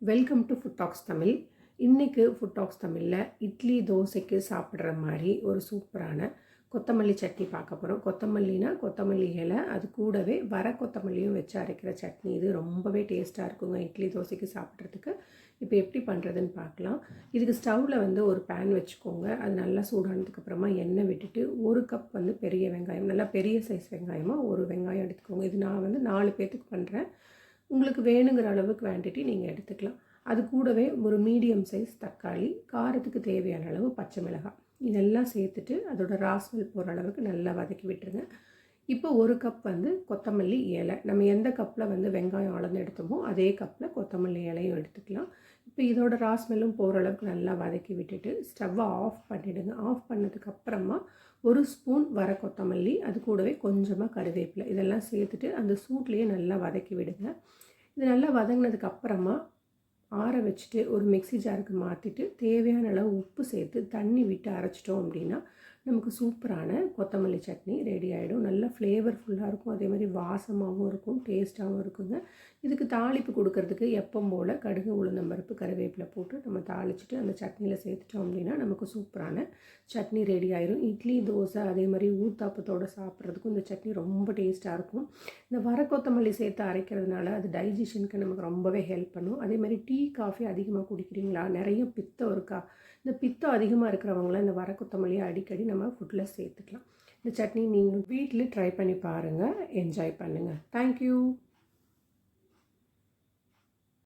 Welcome to food talks Tamil. இன்றைக்கு food tax தமிழில் இட்லி தோசைக்கு சாப்பிட்ற மாதிரி ஒரு சூப்பரான கொத்தமல்லி சட்னி பார்க்க போகிறோம். கொத்தமல்லினா கொத்தமல்லி இலை, அது கூடவே வர கொத்தமல்லியும் வச்சு அரைக்கிற சட்னி. இது ரொம்பவே டேஸ்ட்டாக இருக்குங்க இட்லி தோசைக்கு சாப்பிட்றதுக்கு. இப்போ எப்படி பண்ணுறதுன்னு பார்க்கலாம். இதுக்கு ஸ்டவ்வில் ஒரு பேன் வச்சுக்கோங்க. அது நல்லா சூடானதுக்கப்புறமா எண்ணெய் விட்டுட்டு 1 கப் பெரிய வெங்காயம், நல்லா பெரிய சைஸ் வெங்காயமாக ஒரு வெங்காயம் எடுத்துக்கோங்க. இது நான் 4 பேர்த்துக்கு பண்ணுறேன். உங்களுக்கு வேணுங்கிற அளவு குவான்டிட்டி நீங்கள் எடுத்துக்கலாம். அது கூடவே ஒரு மீடியம் சைஸ் தக்காளி, காரத்துக்கு தேவையான அளவு பச்சை மிளகாய், இதெல்லாம் சேர்த்துட்டு அதோட ராஸ்மெல் போகிற அளவுக்கு நல்லா வதக்கி விட்டுருங்க. இப்போ 1 கப் கொத்தமல்லி இலை, நம்ம எந்த கப்பில் வெங்காயம் அளந்து எடுத்தோமோ அதே கப்பில் கொத்தமல்லி இலையும் எடுத்துக்கலாம். இப்போ இதோட ராஸ்மெல்லும் போகிற அளவுக்கு நல்லா வதக்கி விட்டுட்டு ஸ்டவ்வை ஆஃப் பண்ணிவிடுங்க. ஆஃப் பண்ணதுக்கப்புறமா 1 ஸ்பூன் வர கொத்தமல்லி, அது கூடவே கொஞ்சமாக கருவேப்பிலை, இதெல்லாம் சேர்த்துட்டு அந்த சூட்லேயே நல்லா வதக்கி விடுங்க. இது நல்லா வதங்கினதுக்கப்புறமா ஆற வச்சுட்டு ஒரு மிக்ஸி ஜாருக்கு மாற்றிட்டு தேவையான அளவு உப்பு சேர்த்து தண்ணி விட்டு அரைச்சிட்டோம் அப்படின்னா நமக்கு சூப்பரான கொத்தமல்லி சட்னி ரெடி ஆகிடும். நல்லா ஃப்ளேவர்ஃபுல்லாக இருக்கும், அதே மாதிரி வாசமாகவும் இருக்கும், டேஸ்ட்டாகவும் இருக்குங்க. இதுக்கு தாளிப்பு கொடுக்கறதுக்கு எப்பவும் போல் கடுகு, உளுந்தம்பருப்பு, கருவேப்பிலை போட்டு நம்ம தாளிச்சிட்டு அந்த சட்னியில் சேர்த்துட்டோம் அப்படின்னா நமக்கு சூப்பரான சட்னி ரெடி ஆயிடும். இட்லி, தோசை, அதே மாதிரி ஊத்தாப்பத்தோடு சாப்பிட்றதுக்கும் இந்த சட்னி ரொம்ப டேஸ்ட்டாக இருக்கும். இந்த வர கொத்தமல்லி சேர்த்து அரைக்கிறதுனால அது டைஜஷனுக்கு நமக்கு ரொம்பவே ஹெல்ப் பண்ணும். அதே மாதிரி டீ, காஃபி அதிகமாக குடிக்கிறீங்களா, நிறைய பித்தம் இருக்கா, இந்த பித்தம் அதிகமாக இருக்கிறவங்களாம் இந்த வர கொத்தமல்லியை அடிக்கடி நம்ம ஃபுட்டில் சேர்த்துக்கலாம். இந்த சட்னி நீங்கள் வீட்டில் ட்ரை பண்ணி பாருங்கள், என்ஜாய் பண்ணுங்கள். தேங்க்யூ.